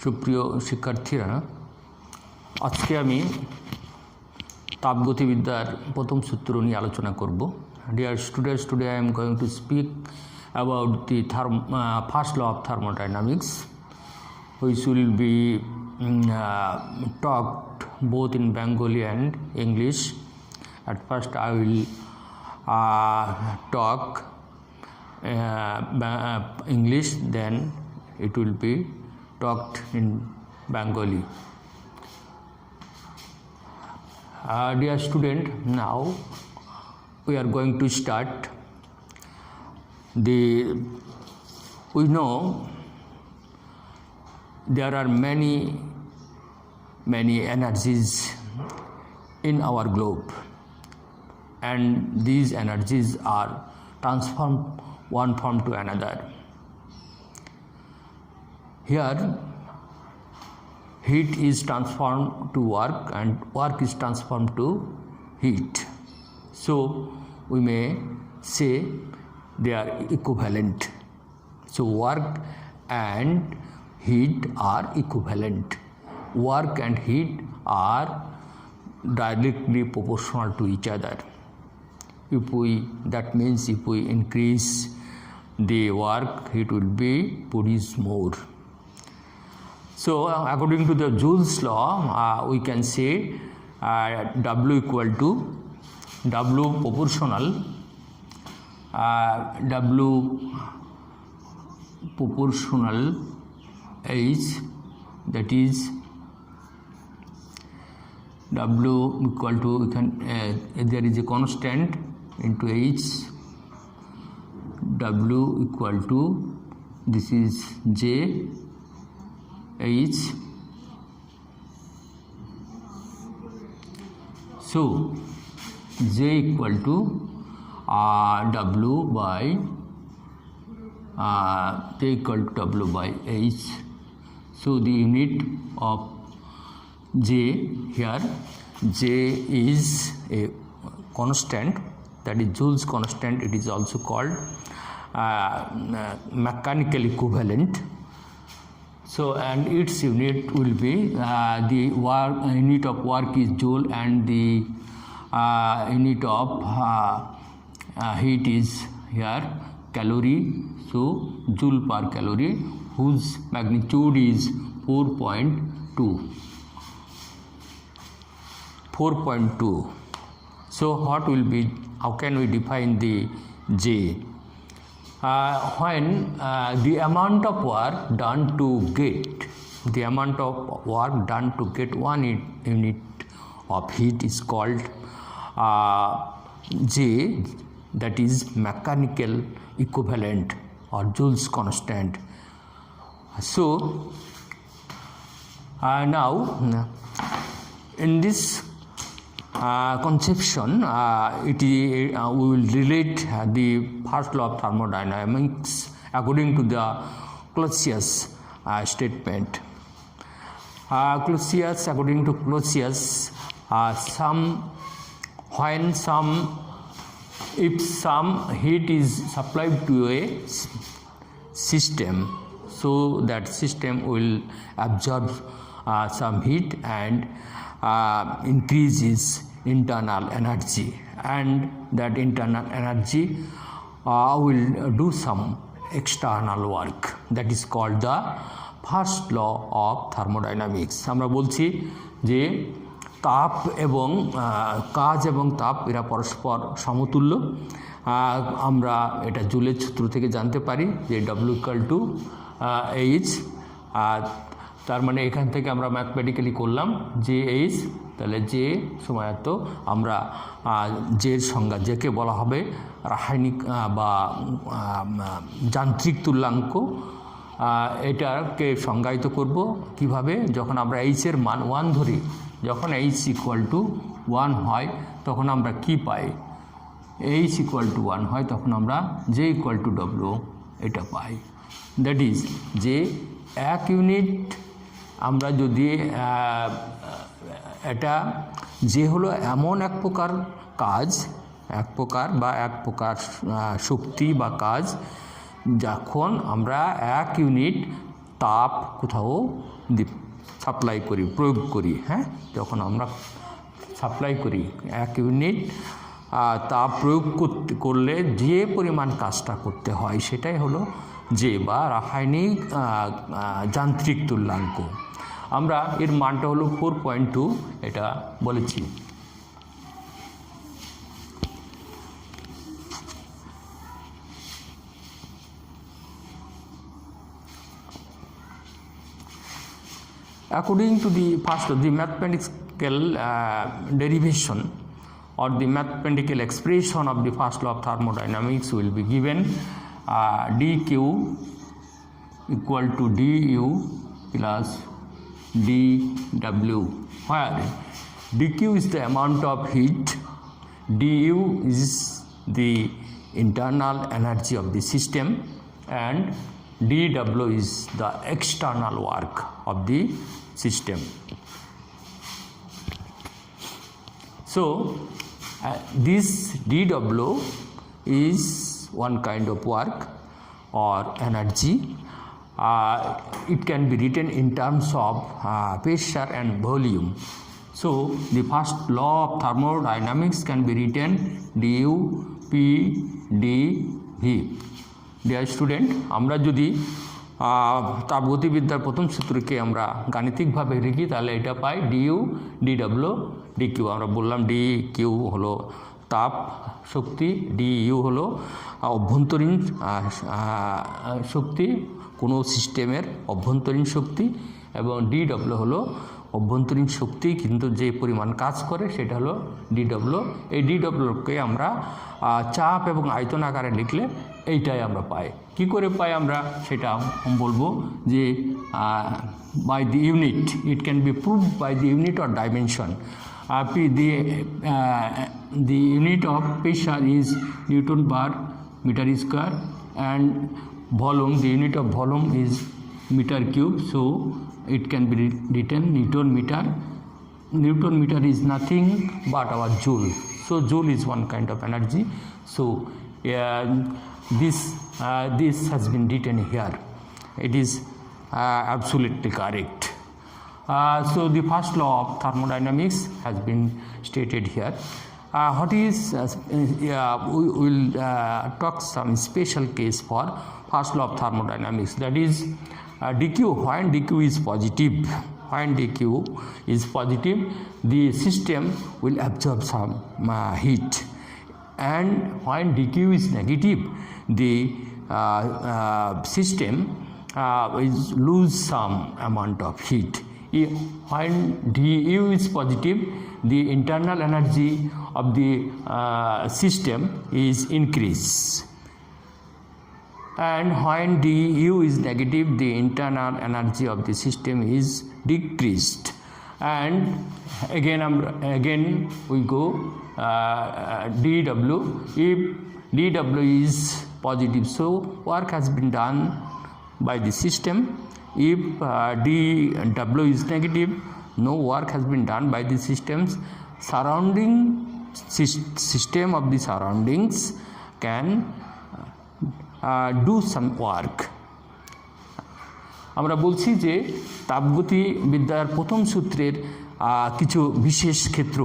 সুপ্রিয় শিক্ষার্থীরা, আজকে আমি তাপগতিবিদ্যার প্রথম সূত্র নিয়ে আলোচনা করব। Dear students, today I am going to speak about the first law of thermodynamics, which will be talked both in Bengali and English. At first I will talk English, then it will be talked in Bengali. Dear student, now we are going to start. We know there are many energies in our globe, and these energies are transformed one form to another. Here heat is transformed to work and work is transformed to heat. So we may say they are equivalent. So work and heat are equivalent. Work and heat are directly proportional to each other. That means if we increase the work, it will be produce more. So according to the Joule's law, we can say W equal to W proportional H, that is W equal to there is a constant into H. W equal to, this is J H. So J equal to W by J equal to W by H. So the unit of J here, J is a constant, that is Joule's constant. It is also called mechanical equivalent. So and its unit will be the unit of work is Joule, and the unit of heat is here calorie. So Joule per calorie, whose magnitude is 4.2. So what will be, how can we define the J? When the amount of work done to get one unit of heat is called J, that is mechanical equivalent or Joule's constant. So now in this conception, we will relate the first law of thermodynamics according to the Clausius statement. According to Clausius, if some heat is supplied to a system, so that system will absorb some heat and increase its internal energy, and that internal energy will do some external work. That is called the first law of thermodynamics. আমরা বলছি যে তাপ এবং কাজ এবং তাপ এরা পরস্পর সমতুল্য। আমরা এটা জুলের সূত্র থেকে জানতে পারি যে W equal to H। তার মানে এখান থেকে আমরা ম্যাথমেটিক্যালি করলাম যে H, তাহলে যে সময়ত আমরা জের সংজ্ঞা, যেকে বলা হবে রাসায়নিক বা যান্ত্রিক তুল্যাঙ্ক, এটাকে সংজ্ঞায়িত করব কিভাবে, যখন আমরা H-এর মান 1 ধরি। যখন H equal to 1 হয় তখন আমরা কি পাই? H equal to 1 হয় তখন আমরা J equal to W এটা পাই। দ্যাট ইজ যে এক ইউনিট আমরা যদি এটা যে হলো এমন এক প্রকার কাজ, এক প্রকার শক্তি বা কাজ, যখন আমরা এক ইউনিট তাপ কোথাও সাপ্লাই করি, প্রয়োগ করি, হ্যাঁ, যখন আমরা সাপ্লাই করি 1 ইউনিট তাপ প্রয়োগ করলে যে পরিমাণ কাজটা করতে হয় সেটাই হলো যে বা রাসায়নিক যান্ত্রিক তুল্যাঙ্ক। আমরা এর মানটা হলো 4.2 এটা বলেছি। According to the mathematical derivation or the mathematical expression of the first law of thermodynamics will be given dq equal to du plus dw, where dq is the amount of heat, du is the internal energy of the system, and dw is the external work of the system. So this dw is one kind of work or energy. It can be written in terms of pressure and volume. So the first law of thermodynamics can be written du p dv. Dear student, আমরা যদি তাপগতিবিদ্যার প্রথম সূত্রকে আমরা গাণিতিকভাবে লিখি তাহলে এটা পাই du dw dq। আমরা বললাম dq হলো তাপ শক্তি, du হলো অভ্যন্তরীণ শক্তি, কোনো সিস্টেমের অভ্যন্তরীণ শক্তি, এবং dw হলো অভ্যন্তরীণ শক্তি কিন্তু যে পরিমাণ কাজ করে সেটা হলো dw। এই dwকে আমরা চাপ এবং আয়তন আকারে লিখলে এইটাই আমরা পাই। কি করে পাই আমরা সেটা বলবো যে by the unit, it can be proved by the unit or dimension. The unit of pressure is Newton per meter square, and volume, the unit of volume is meter cube, so it can be written Newton meter. Newton meter is nothing but our joule, so joule is one kind of energy. So this has been written here. It is absolutely correct. So the first law of thermodynamics has been stated here. What is we will talk some special case for first law of thermodynamics, that is dq. When dq is positive, the system will absorb some heat, and when dq is negative, the system is lose some amount of heat. When du is positive, the internal energy of the system is increased, and when du is negative, the internal energy of the system is decreased. And again we go dw. If dw is positive, so work has been done by the system. If dw is negative, no work has been done by the systems. System of the surroundings can do some work. আমরা বলছি যে তাপগতিবিদ্যার প্রথম সূত্রের কিছু বিশেষ ক্ষেত্র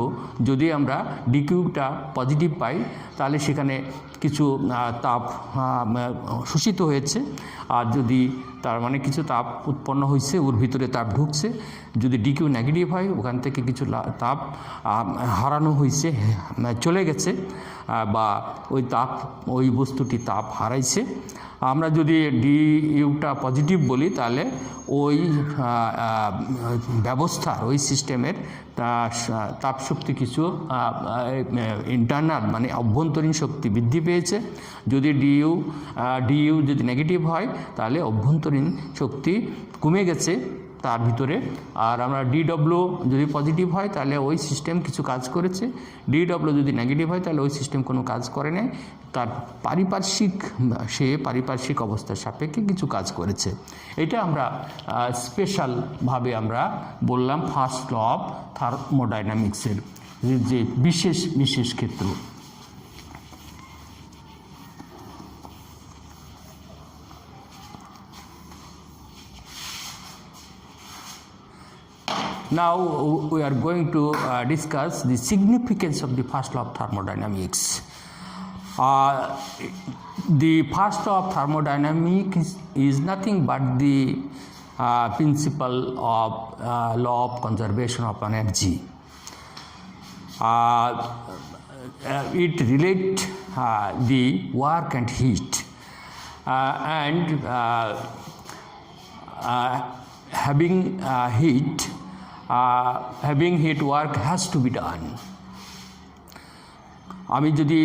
যদি আমরা ডিকিউটা পজিটিভ পাই তাহলে সেখানে কিছু তাপ শোষিত হয়েছে, আর যদি তার মানে কিছু তাপ উৎপন্ন হয়েছে, ওর ভিতরে তাপ ঢুকছে। যদি ডিকিউ নেগেটিভ হয় ওখান থেকে কিছু তাপ হারানো হয়েছে, চলে গেছে, বা ওই বস্তুটি তাপ হারাইছে। আমরা যদি ডিইউটা পজিটিভ বলি তাহলে ওই ব্যবস্থার, ওই সিস্টেমের তাপশক্তি কিছু ইন্টারনাল মানে অভ্যন্তরীণ শক্তি বৃদ্ধি পেয়েছে। যদি ডিইউ যদি নেগেটিভ হয় তাহলে অভ্যন্তরীণ শক্তি কমে গেছে তার ভিতরে। আর আমরা ডিডব্লিউ যদি পজিটিভ হয় তাহলে ওই সিস্টেম কিছু কাজ করেছে, ডিডব্লিউ যদি নেগেটিভ হয় তাহলে ওই সিস্টেম কোনো কাজ করে নাই, তার পারিপার্শ্বিক অবস্থার সাপেক্ষে কিছু কাজ করেছে। এটা আমরা স্পেশালভাবে আমরা বললাম ফার্স্ট ল অফ থার্মোডাইনামিক্সের যে বিশেষ ক্ষেত্র। Now we are going to discuss the significance of the first law of thermodynamics. The first law of thermodynamics is nothing but the principle of law of conservation of energy. It relates the work and heat, and having heat work has to be done. আমি যদি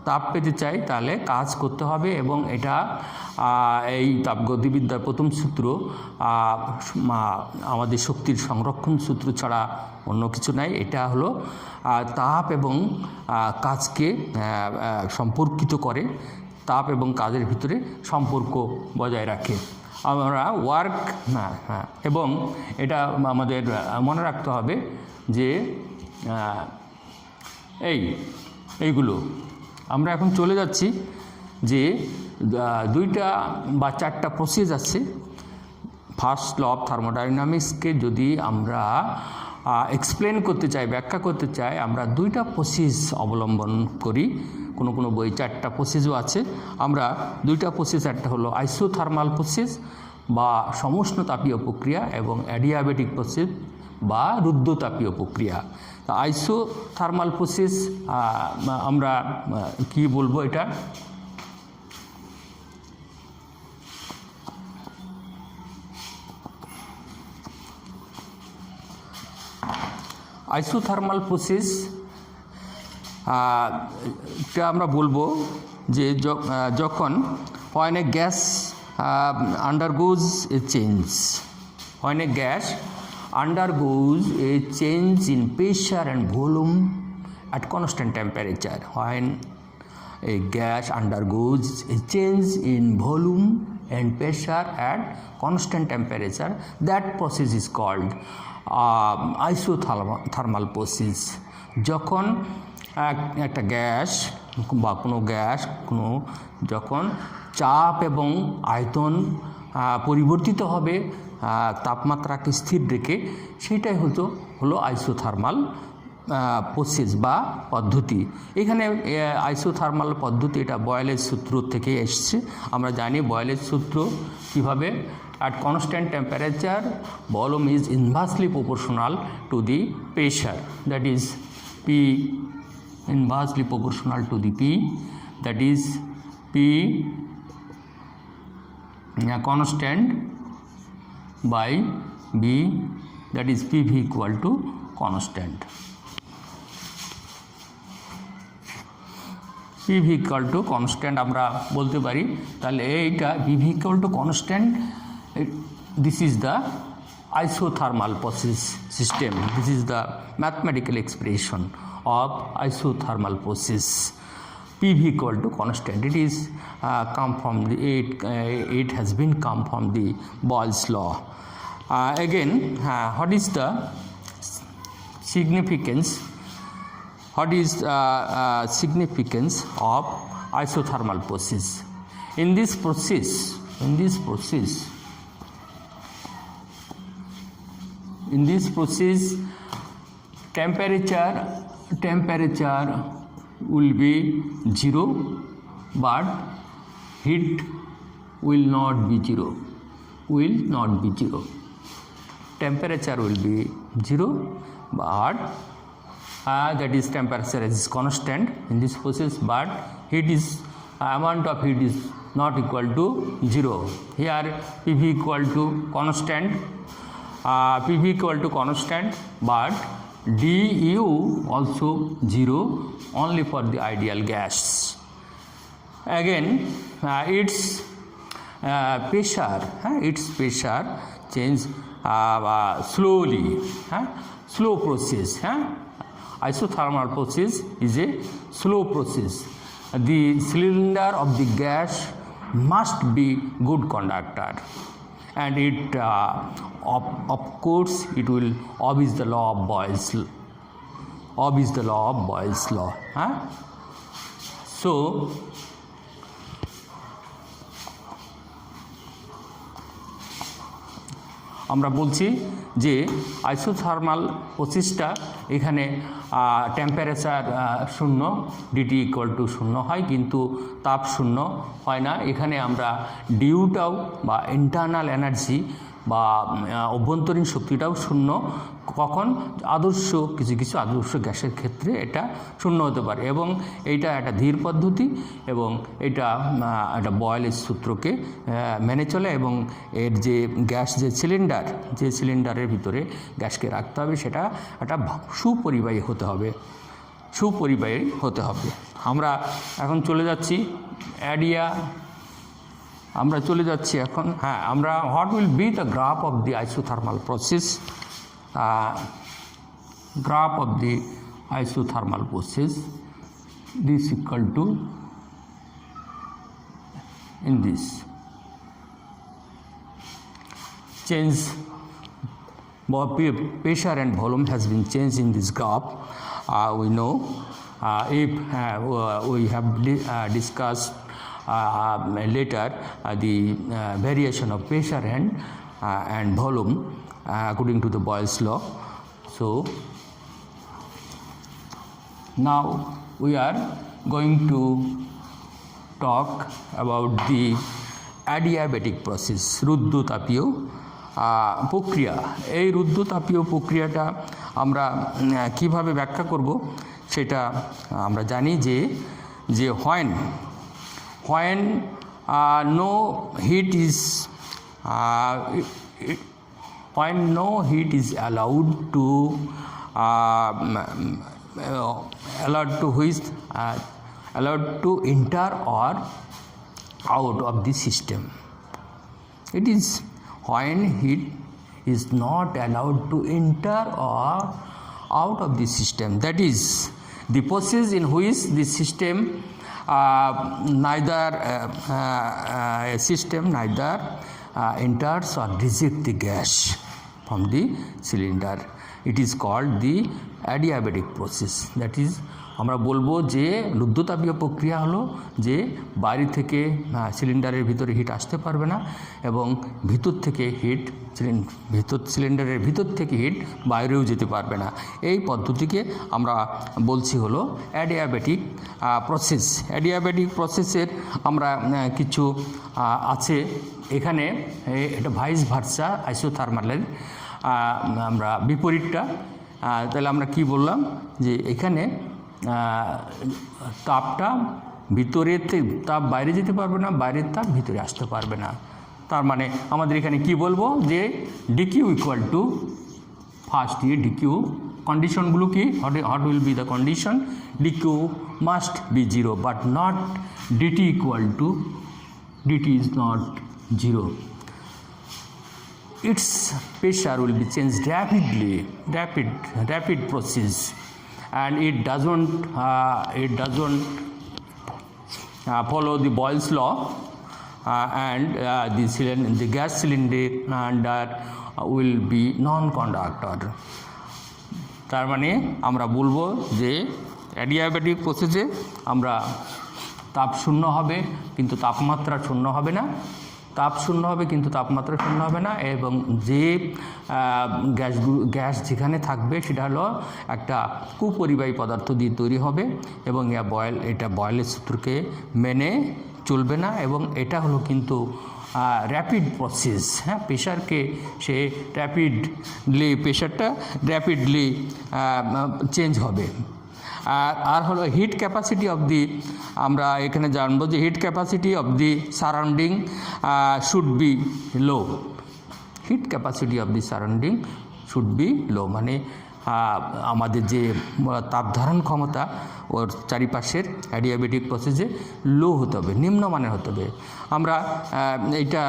তাপ পেতে চাই তাহলে কাজ করতে হবে, এবং এটা এই তাপগতিবিদ্যার প্রথম সূত্র আমাদের শক্তির সংরক্ষণ সূত্র ছাড়া অন্য কিছু নাই। এটা হলো তাপ এবং কাজকে সম্পর্কিত করে, তাপ এবং কাজের ভিতরে সম্পর্ক বজায় রাখে। আমরা ওয়ার্ক এবং এটা আমাদের মনে রাখতে হবে যে এইগুলো আমরা এখন চলে যাচ্ছি যে দুইটা বা চারটা প্রসেস আছে। ফার্স্ট ল অফ থার্মোডাইনামিক্সকে যদি আমরা এক্সপ্লেন করতে চাই, ব্যাখ্যা করতে চাই, আমরা দুইটা প্রসেস অবলম্বন করি। কোনো কোনো বই চারটা প্রসেসও আছে। আমরা দুইটা প্রসেস, একটা হলো আইসোথার্মাল প্রসেস বা সমুষ্ণতাপীয় প্রক্রিয়া, এবং অ্যাডিয়াবেটিক প্রসেস বা রুদ্ধতাপীয় প্রক্রিয়া। আইসোথার্মাল প্রসেস আমরা কি বলবো, এটা আইসোথার্মাল প্রসেস আমরা বলবো যে যখন when a gas undergoes a change, when a gas undergoes a change in pressure and volume at constant temperature, when a gas undergoes a change in volume and pressure at constant temperature, that process is called isothermal process. যখন একটা gas বা কোনো যখন চাপ এবং আয়তন পরিবর্তিত হবে তাপমাত্রাকে স্থির রেখে, সেটাই হলো আইসোথার্মাল প্রসেস বা পদ্ধতি। এখানে আইসোথার্মাল পদ্ধতি এটা বয়েলের সূত্র থেকে এসছে। আমরা জানি বয়েলের সূত্র কীভাবে, at constant temperature volume is inversely proportional to the pressure, that is P inversely proportional to the P, that is P constant by B, that is PV equal to constant. PV equal to constant আমরা বলতে পারি। তাহলে এইটা PV equal to constant, this is the isothermal process system. This is the mathematical expression of isothermal process. PV equal to constant. It is it has been come from the Boyle's law. Again, what is the significance? What is significance of isothermal process? In this process, temperature will be 0, but heat will not be 0. Temperature will be 0, but that is temperature is constant in this process, but amount of heat is not equal to 0. Here PV equal to constant, but du also 0 only for the ideal gas. Again, its pressure change slowly, slow process. Isothermal process is a slow process. The cylinder of the gas must be good conductor, and it of course it will obey the law of Boyle's law. So আমরা বলছি যে isothermal প্রসেসটা এখানে temperature 0 DT equal two 0 হয়, কিন্তু তাপ 0 হয় না। এখানে আমরা ডিউটাও বা ইন্টারনাল এনার্জি বা অভ্যন্তরীণ শক্তিটাও 0। কখন? আদর্শ কিছু কিছু আদর্শ গ্যাসের ক্ষেত্রে এটা 0 হতে পারে, এবং এইটা একটা ধীর পদ্ধতি, এবং এটা একটা বয়েলের সূত্রকে মেনে চলে, এবং এর যে গ্যাস যে সিলিন্ডারের ভিতরে গ্যাসকে রাখতে হবে সেটা একটা সুপরিবাহী হতে হবে, আমরা এখন চলে যাচ্ছি আমরা চলে যাচ্ছি এখন। হ্যাঁ, আমরা what will be the graph of the isothermal process? Graph of the isothermal process, this equal to in this change pressure and volume has been changed in this graph. We know if we have discussed later the variation of pressure and volume according to the Boyle's law. So now we are going to talk about the adiabatic process, রুদ্ধতাপীয় প্রক্রিয়া। এই রুদ্ধতাপীয় প্রক্রিয়াটা আমরা কিভাবে ব্যাখ্যা করব সেটা আমরা জানি যে when no heat is allowed to enter or out of the system. It is when heat is not allowed to enter or out of the system, that is the process in which the system neither enters or rejects the gas from the cylinder. It is called the adiabatic process. That is, আমরা বলবো যে রুদ্ধতাপীয় প্রক্রিয়া হলো যে বাইরে থেকে সিলিন্ডারের ভিতরে হিট আসতে পারবে না, এবং সিলিন্ডারের ভিতর থেকে হিট বাইরেও যেতে পারবে না। এই পদ্ধতিকে আমরা বলছি হলো অ্যাডিয়াবেটিক প্রসেস। অ্যাডিয়াবেটিক প্রসেসের আমরা কিছু আছে এখানে, এটা ভাইস ভার্সা আইসোথার্মালের আমরা বিপরীতটা। তাহলে আমরা কি বললাম যে এখানে তাপটা ভিতরের তাপ বাইরে যেতে পারবে না, বাইরের তাপ ভিতরে আসতে পারবে না। তার মানে আমাদের এখানে কি বলবো যে ডিকিউ ইকুয়াল টু ফার্স্ট দিয়ে ডিকিউ কন্ডিশনগুলো কি, what will be the condition? D q must be 0 but not d t equal to, d t is not 0. Its pressure will be changed rapid process, and it doesn't follow the Boyle's law, and the gas cylinder will be non-conductor. তার মানে আমরা বলবো যে adiabatic প্রসেসে আমরা তাপ 0 হবে কিন্তু তাপমাত্রা 0 হবে না, তাপ 0 হবে কিন্তু তাপমাত্রা 0 হবে না, এবং যে গ্যাস যেখানে থাকবে সেটা হলো একটা কুপরিবাহী পদার্থ দিয়ে তৈরি হবে, এবং এটা বয়েলের সূত্রকে মেনে চলবে না, এবং এটা হলো কিন্তু র্যাপিড প্রসেস। হ্যাঁ, প্রেশারকে সে প্রেশারটা র্যাপিডলি চেঞ্জ হবে। আর হলো হিট ক্যাপাসিটি অফ দি, আমরা এখানে জানবো যে heat capacity of the surrounding should be low. Heat capacity of the surrounding should be low, মানে আমাদের যে তাপ ধারণ ক্ষমতা ওর চারিপাশের অ্যাডিয়াবেটিক প্রসেসে লো হতে হবে, নিম্নমানের হতে হবে। আমরা এইটা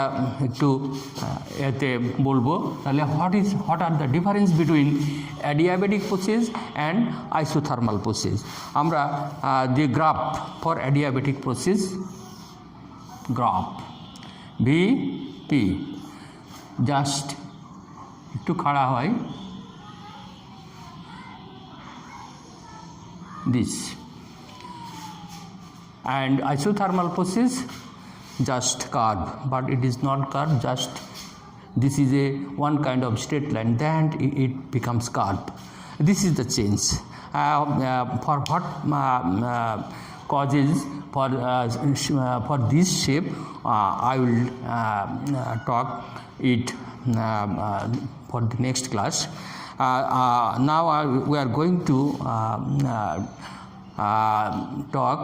একটু এতে বলবো। তাহলে what are the difference between adiabatic process and isothermal process? আমরা the graph for adiabatic process, graph VP, just একটু খাড়া হয় this, and isothermal process just curve, but it is not curve, just this is a one kind of straight line, then it becomes curve. This is the change. For what causes for this shape, I will talk it for the next class. Now we are going to talk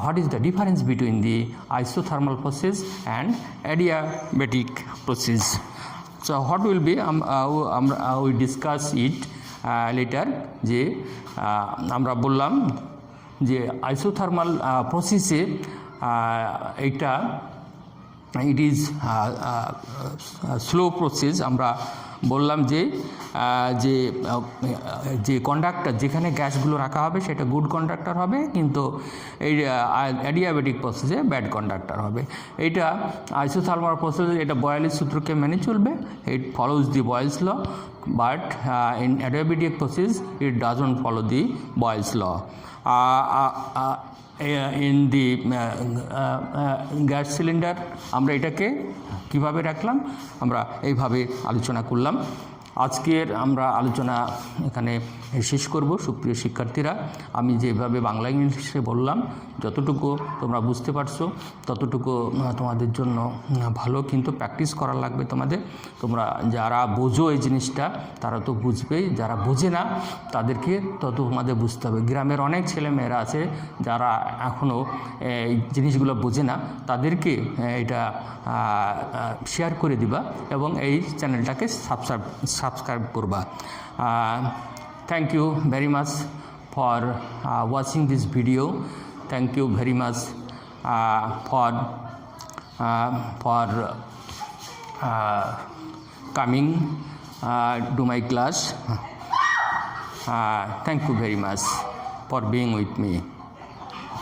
what is the difference between the isothermal process and adiabatic process. So what will be we discuss it later. যে আমরা বললাম যে isothermal প্রসেসে এটা it is slow process. আমরা বললাম যে যে কন্ডাক্টর যেখানে গ্যাসগুলো রাখা হবে সেটা গুড কন্ডাক্টর হবে, কিন্তু এই অ্যাডিয়াবেটিক প্রসেসে ব্যাড কন্ডাক্টর হবে। এইটা আইসোথার্মাল প্রসেসে এটা বয়েলের সূত্রকে মেনে চলবে, it follows the Boyle's law, but in adiabatic process it doesn't follow the Boyle's law. In the gas cylinder আমরা এটাকে কিভাবে রাখলাম, আমরা এইভাবে আলোচনা করলাম। আজকের আমরা আলোচনা এখানে শেষ করব। সুপ্রিয় শিক্ষার্থীরা, আমি যেভাবে বাংলা ইংলিশে বললাম যতটুকু তোমরা বুঝতে পারছো ততটুকু তোমাদের জন্য ভালো, কিন্তু প্র্যাকটিস করা লাগবে তোমাদের। তোমরা যারা বোঝো এই জিনিসটা তারা তো বুঝবেই, যারা বোঝে না তাদেরকে তত তোমাদের বুঝতে হবে। গ্রামের অনেক ছেলেমেয়েরা আছে যারা এখনও এই জিনিসগুলো বোঝে না, তাদেরকে এটা শেয়ার করে দিবা এবং এই চ্যানেলটাকে সাবস্ক্রাইব করবা। Thank you very much for watching this video. Thank you very much for coming to my class. Thank you very much for being with me.